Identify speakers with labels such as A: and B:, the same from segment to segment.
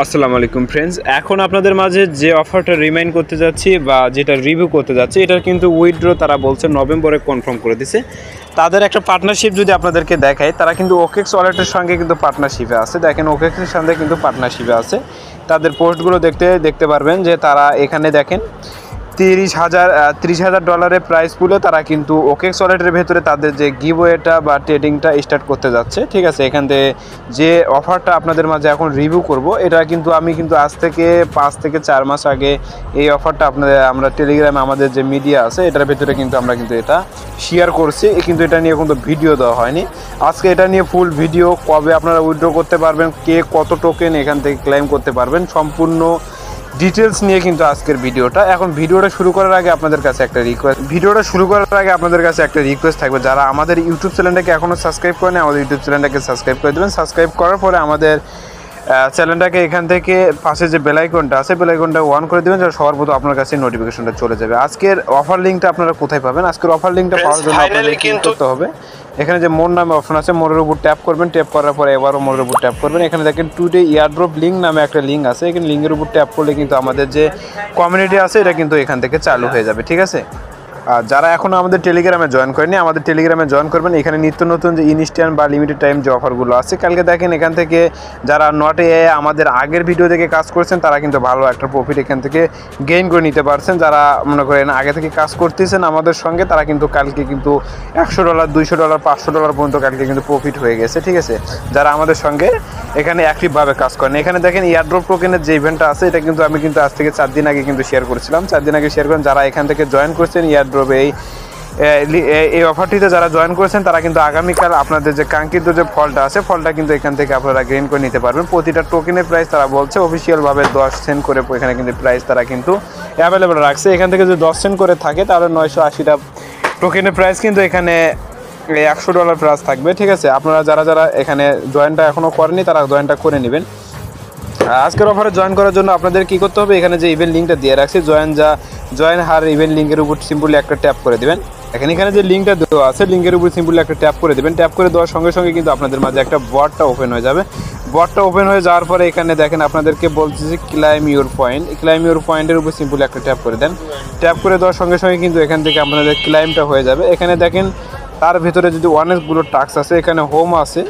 A: আসসালামু আলাইকুম ফ্রেন্ডস, এখন আপনাদের মাঝে যে অফারটা রিমাইন্ড করতে যাচ্ছি বা যেটা রিভিউ করতে যাচ্ছি, এটার কিন্তু উইথড্র তারা বলছে নভেম্বরে কনফার্ম করে দিছে। তাদের একটা পার্টনারশিপ যদি আপনাদেরকে দেখায়, তারা কিন্তু ওকেক্স ওয়ালেটের সঙ্গে কিন্তু পার্টনারশিপে আছে। দেখেন, ওকেক্সের সঙ্গে কিন্তু পার্টনারশিপে আছে। তাদের পোস্টগুলো দেখতে পারবেন যে তারা এখানে দেখেন 30,000 ডলারের প্রাইস পুলে তারা কিন্তু ওকেক্স ওয়ালেটের ভেতরে তাদের যে গিভওয়েটা বা ট্রেডিংটা স্টার্ট করতে যাচ্ছে। ঠিক আছে, এখান থেকে যে অফারটা আপনাদের মাঝে এখন রিভিউ করব, এটা কিন্তু আমি আজ থেকে 5 থেকে 4 মাস আগে এই অফারটা আমরা টেলিগ্রামে আমাদের যে মিডিয়া আছে এটার ভেতরে কিন্তু আমরা এটা শেয়ার করছি, কিন্তু এটা নিয়ে কিন্তু ভিডিও দেওয়া হয়নি। আজকে এটা নিয়ে ফুল ভিডিও, কবে আপনারা উইথড্র করতে পারবেন, কে কত টোকেন এখান থেকে ক্লেম করতে পারবেন, সম্পূর্ণ ডিটেলস নিয়ে কিন্তু আজকের ভিডিওটা। এখন ভিডিওটা শুরু করার আগে আপনাদের কাছে একটা রিকোয়েস্ট থাকবে, যারা আমাদের ইউটিউব চ্যানেলটাকে এখনও সাবস্ক্রাইব করেনি, আমাদের ইউটিউব চ্যানেলটাকে সাবস্ক্রাইব করে দেবেন। সাবস্ক্রাইব করার পরে আমাদের চ্যানেলটাকে এখান থেকে পাশে যে বেল আইকনটা আছে, বেল আইকনটা অন করে দেবেন, যাতে সবার প্রথম আপনার কাছে নোটিফিকেশনটা চলে যাবে। আজকের অফার লিঙ্কটা আপনারা কোথায় পাবেন? আজকের অফার লিঙ্কটা পাওয়ার জন্য আপনাদের কি করতে হবে, এখানে যে মোর নামে অপশন আছে, মোরের উপর ট্যাপ করবেন। ট্যাপ করার পরে এবারও মোরের উপর ট্যাপ করবেন। এখানে দেখেন টুডে ইয়ারড্রপ লিঙ্ক নামে একটা লিঙ্ক আছে, এখানে লিঙ্কের উপর ট্যাপ করলে কিন্তু আমাদের যে কমিউনিটি আছে এটা কিন্তু এখান থেকে চালু হয়ে যাবে। ঠিক আছে, আর যারা এখনও আমাদের টেলিগ্রামে জয়েন করেনি, আমাদের টেলিগ্রামে জয়েন করবেন। এখানে নিত্য নতুন যে ইনস্ট্যান্ট বা লিমিটেড টাইম যে অফারগুলো আছে, কালকে দেখেন এখান থেকে যারা নট এ আমাদের আগের ভিডিও থেকে কাজ করছেন তারা কিন্তু ভালো একটা প্রফিট এখান থেকে গেইন করে নিতে পারছেন। যারা মনে করেন আগে থেকে কাজ করতেছেন আমাদের সঙ্গে, তারা কিন্তু কালকে কিন্তু $100, $200, $500 পর্যন্ত কালকে কিন্তু প্রফিট হয়ে গেছে। ঠিক আছে, যারা আমাদের সঙ্গে এখানে অ্যাক্টিভভাবে কাজ করেন। এখানে দেখেন এয়ারড্রপ টোকেনের যে ইভেন্টটা আছে, এটা কিন্তু আমি আজ থেকে 4 দিন আগে কিন্তু শেয়ার করেছিলাম। 4 দিন আগে শেয়ার করেন, যারা এখান থেকে জয়েন করছেন এয়ারড্রপে এই অফারটিতে যারা জয়েন করেছেন, তারা কিন্তু আগামীকাল আপনাদের যে কাঙ্ক্ষিত যে ফলটা আছে, ফলটা কিন্তু এখান থেকে আপনারা গেইন করে নিতে পারবেন। প্রতিটা টোকেনের প্রাইস তারা বলছে অফিসিয়ালভাবে 10 সেন্ট করে এখানে কিন্তু প্রাইস তারা কিন্তু অ্যাভেলেবেল রাখছে। এখান থেকে যদি 10 সেন্ট করে থাকে তাহলে 980টা টোকেনের প্রাইস কিন্তু এখানে $100 প্রাইস থাকবে। ঠিক আছে, আপনারা যারা এখানে জয়েনটা এখনও করেনি তারা জয়েনটা করে নেবেন। আজকের অফারে জয়েন করার জন্য আপনাদের কী করতে হবে, এখানে যে ইভেন্ট লিঙ্কটা দিয়ে রাখছি, জয়েন হার ইভেন্ট লিঙ্কের উপর সিম্পলি একটা ট্যাপ করে দেবেন। এখানে যে লিঙ্কটা দেওয়া আছে, লিঙ্কের উপর সিম্পলি একটা ট্যাপ করে দেবেন। ট্যাপ করে দেওয়ার সঙ্গে সঙ্গে কিন্তু আপনাদের মাঝে একটা বটটা ওপেন হয়ে যাবে। বটটা ওপেন হয়ে যাওয়ার পরে এখানে দেখেন আপনাদেরকে বলছে যে claim your point. Claim your পয়েন্টের উপর সিম্পলি একটা ট্যাপ করে দেন। ট্যাপ করে দেওয়ার সঙ্গে সঙ্গে কিন্তু এখান থেকে আপনাদের ক্লাইমটা হয়ে যাবে। এখানে দেখেন তার ভিতরে যদি অনেকগুলো টাস্ক আছে, এখানে হোম আছে,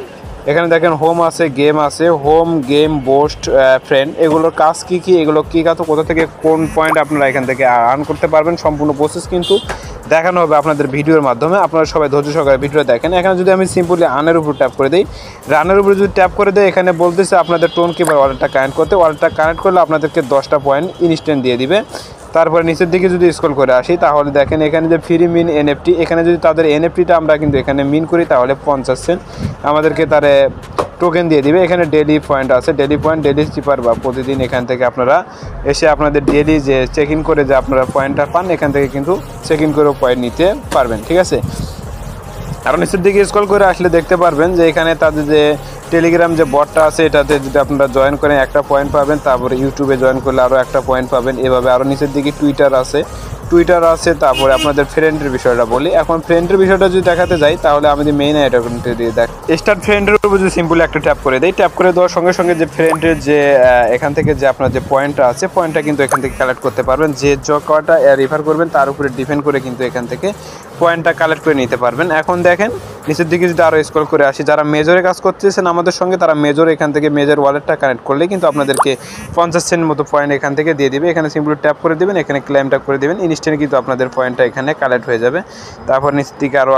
A: এখানে দেখেন হোম আছে, গেম আছে, হোম, গেম, বোস্ট, ফ্রেন্ড, এগুলোর কাজ কী এগুলো কী কাজ, কোথা থেকে কোন পয়েন্ট আপনারা এখান থেকে আর্ন করতে পারবেন, সম্পূর্ণ প্রসেস কিন্তু দেখানো হবে আপনাদের ভিডিওর মাধ্যমে। আপনারা সবাই ধৈর্য সহকারে ভিডিও দেখেন। এখানে যদি আমি সিম্পলি আনের উপর ট্যাপ করে দিই, রানের উপরে যদি ট্যাপ করে দেয়, এখানে বলতেছে আপনাদের টোন কিপার ওয়ালেটটা কানেক্ট করতে। ওয়ালেটটা কানেক্ট করলে আপনাদেরকে 10টা পয়েন্ট ইনস্ট্যান্ট দিয়ে দিবে। তারপরে নিচের দিকে যদি স্ক্রল করে আসি, তাহলে দেখেন এখানে যে ফ্রি মিন এনএফটি, এখানে যদি তাদের এনএফটিটা আমরা কিন্তু এখানে মিন করি, তাহলে 50 সেন্ট আমাদেরকে তার টোকেন দিয়ে দিবে। এখানে ডেলি পয়েন্ট আছে, ডেলি পয়েন্ট, ডেলি চিপার বা প্রতিদিন এখান থেকে আপনারা এসে আপনাদের ডেলি যে চেক ইন করে যে আপনারা পয়েন্টটা পান, এখান থেকে কিন্তু চেক ইন করেও পয়েন্ট নিতে পারবেন। ঠিক আছে, আর নিচের দিকে স্ক্রল করে আসলে দেখতে পারবেন যে এখানে তাদের যে টেলিগ্রাম যে বটটা আছে, এটাতে যদি আপনারা জয়েন করেন একটা পয়েন্ট পাবেন, তারপরে ইউটিউবে জয়েন করলে আরও একটা পয়েন্ট পাবেন। এভাবে আরও নিচের দিকে টুইটার আছে, তারপরে আপনাদের ফ্রেন্ডের বিষয়টা বলি। এখন ফ্রেন্ডের বিষয়টা যদি দেখাতে যাই, তাহলে আমাদের মেইন এটা দিয়ে দেখ স্টার্ট ফ্রেন্ডের উপর যদি সিম্পলি একটা ট্যাপ করে দেয়, ট্যাপ করে দেওয়ার সঙ্গে সঙ্গে যে ফ্রেন্ডের যে এখান থেকে যে আপনার যে পয়েন্টটা আছে, পয়েন্টটা কিন্তু এখান থেকে কালেক্ট করতে পারবেন। যে কটা রেফার করবেন তার উপরে ডিপেন্ড করে কিন্তু এখান থেকে পয়েন্টটা কালেক্ট করে নিতে পারবেন। এখন দেখেন নিচের দিকে যদি আরও স্ক্রল করে আসি, যারা মেজরে কাজ করতেছেন আমাদের সঙ্গে, তারা মেজর এখান থেকে মেজর ওয়ালেটটা কানেক্ট করলে কিন্তু আপনাদেরকে 50 সেন্ট মতো পয়েন্ট এখান থেকে দিয়ে দিবে। এখানে সিম্পলি ট্যাপ করে দেবেন, এখানে ক্লেমটা করে দেবেন, ইনস্ট্যান্ট কিন্তু আপনাদের পয়েন্টটা এখানে কালেক্ট হয়ে যাবে। তারপর নিচের দিকে আরও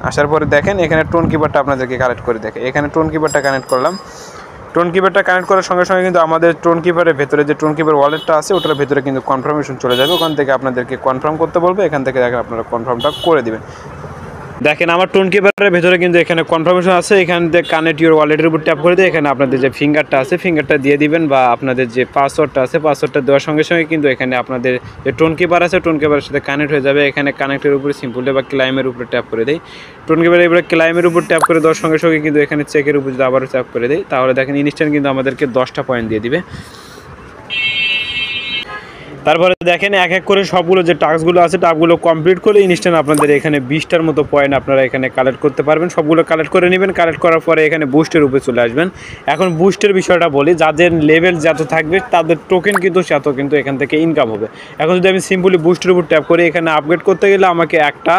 A: আসার পরে দেখেন এখানে টোন কিপারটা আপনাদেরকে কালেক্ট করে দেখে, এখানে টোন কিপারটা কানেক্ট করলাম। টোন কিপারটা কানেক্ট করার সঙ্গে সঙ্গে কিন্তু আমাদের টোন কিপারের ভেতরে যে টোন কিপার ওয়ালেটটা আছে, ওটার ভেতরে কিন্তু কনফার্মেশন চলে যাবে। ওখান থেকে আপনাদেরকে কনফার্ম করতে বলবে, এখান থেকে দেখেন আপনারা কনফার্মটা করে দেবেন। দেখেন আমার টোন কিপারের ভেতরে কিন্তু এখানে কনফার্মেশন আছে। এখান থেকে কানেক্ট ইউর ওয়ালেটের উপর ট্যাপ করে দিয়ে এখানে আপনাদের যে ফিঙ্গারটা আছে, ফিঙ্গারটা দিয়ে দিবেন, বা আপনাদের যে পাসওয়ার্ডটা আছে, পাসওয়ার্ডটা দেওয়ার সঙ্গে সঙ্গে কিন্তু এখানে আপনাদের যে টোন কিপার আছে, টোন কিপারের সাথে কানেক্ট হয়ে যাবে। এখানে কানেক্টের উপরে সিম্পলি বা ক্লাইমের উপরে ট্যাপ করে দেয়, টোন কিপারের উপরে ক্লাইমের উপর ট্যাপ করে দেওয়ার সঙ্গে সঙ্গে কিন্তু এখানে চেকের উপর যদি আবারও ট্যাপ করে দেয়, তাহলে দেখেন ইনস্ট্যান্ট কিন্তু আমাদেরকে 10টা পয়েন্ট দিয়ে দিবে। তারপরে দেখেন এক এক করে সবগুলো যে টাস্কগুলো আছে টাস্কগুলো কমপ্লিট করলে ইনস্ট্যান্ট আপনাদের এখানে 20টার মতো পয়েন্ট আপনারা এখানে কালেক্ট করতে পারবেন। সবগুলো কালেক্ট করে নেবেন, কালেক্ট করার পরে এখানে বুস্টের উপরে চলে আসবেন। এখন বুস্টের বিষয়টা বলি, যাদের লেভেল যত থাকবে তাদের টোকেন কিন্তু তত কিন্তু এখান থেকে ইনকাম হবে। এখন যদি আমি সিম্পলি বুস্টের উপর ট্যাপ করি, এখানে আপগ্রেড করতে গেলে আমাকে একটা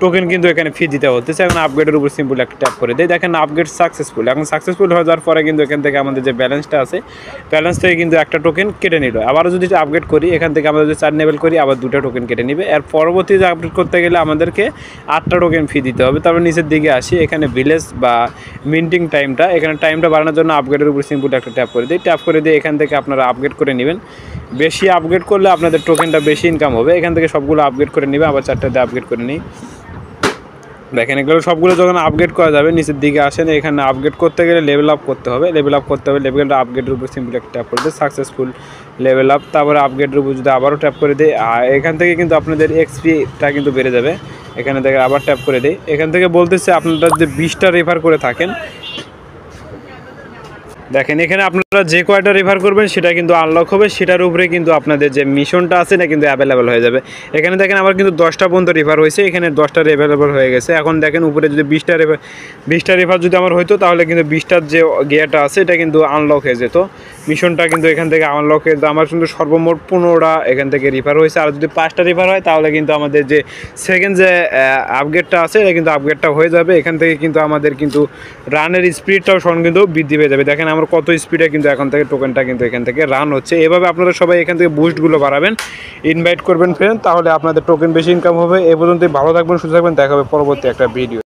A: টোকেন কিন্তু এখানে ফি দিতে হতেছে। এখন আপগ্রেডের উপর সিম্পলি একটা ট্যাপ করে দিই, দেখেন আপগ্রেড সাকসেসফুল। এখন সাকসেসফুল হয়ে যাওয়ার পরে কিন্তু এখান থেকে আমাদের যে ব্যালেন্সটা আছে ব্যালেন্স থেকে কিন্তু একটা টোকেন কেটে নিল। আবারও যদি আপগ্রেড করি, এখান থেকে আমরা যদি 4 লেভেল করি আবার 2টা টোকেন কেটে নেবে। এর পরবর্তীতে আপগ্রেড করতে গেলে আমাদেরকে 8টা টোকেন ফি দিতে হবে। তারপর নিচের দিকে আসি, এখানে ভিলেজ বা মিন্টিং টাইমটা, এখানে টাইমটা বাড়ানোর জন্য আপগ্রেডের উপর সিম্পলি একটা ট্যাপ করে দিই। ট্যাপ করে দিয়ে এখান থেকে আপনারা আপগ্রেড করে নেবেন। বেশি আপগ্রেড করলে আপনাদের টোকেনটা বেশি ইনকাম হবে। এখান থেকে সবগুলো আপগ্রেড করে নেবে, আবার 4টাতে আপগ্রেড করে নিই। দেখেন এগুলো সবগুলো যখন আপগ্রেড করা যাবে, নিচের দিকে আসেন, এখানে আপগ্রেড করতে গেলে লেভেল আপ করতে হবে। লেভেল আপ করতে হবে, লেভেলটা আপগ্রেডের উপর সিম্পলি একটা ট্যাপ করে দিই, সাকসেসফুল লেভেল আপ। তারপরে আপগ্রেডের উপর যদি আবারও ট্যাপ করে দিই, এখান থেকে কিন্তু আপনাদের এক্সপিটা কিন্তু বেড়ে যাবে। এখানে থেকে আবার ট্যাপ করে দিই। এখান থেকে বলতেছে আপনারা যদি 20টা রেফার করে থাকেন, দেখেন এখানে আপনারা যে কয়টা রেফার করবেন সেটা কিন্তু আনলক হবে, সেটার উপরে কিন্তু আপনাদের যে মিশনটা আছে না কিন্তু অ্যাভেলেবেল হয়ে যাবে। এখানে দেখেন আমার কিন্তু 10টা পর্যন্ত রেফার হয়েছে, এখানে 10টা অ্যাভেলেবেল হয়ে গেছে। এখন দেখেন উপরে যদি 20টা রেফার যদি আমার হইতো তাহলে কিন্তু 20টার যে গিয়ারটা আছে এটা কিন্তু আনলক হয়ে যেত, মিশনটা কিন্তু এখান থেকে আনলক হয়ে যেত। আমার কিন্তু সর্বমোট 15টা এখান থেকে রেফার হয়েছে। আর যদি 5টা রেফার হয় তাহলে কিন্তু আমাদের যে সেকেন্ড যে আপগ্রেডটা আছে এটা কিন্তু আপগ্রেডটা হয়ে যাবে। এখান থেকে কিন্তু আমাদের কিন্তু রানের স্পিডটাও কিন্তু বৃদ্ধি পেয়ে যাবে। দেখেন আমার কত স্পিডে কিন্তু এখন থেকে টোকেনটা কিন্তু এখান থেকে রান হচ্ছে। এভাবে আপনারা সবাই এখান থেকে বুস্টগুলো বাড়াবেন, ইনভাইট করবেন ফ্রেন্ড, তাহলে আপনাদের টোকেন বেশি ইনকাম হবে। এ পর্যন্তই, ভালো থাকবেন, সুস্থ থাকবেন, দেখা হবে পরবর্তী একটা ভিডিও।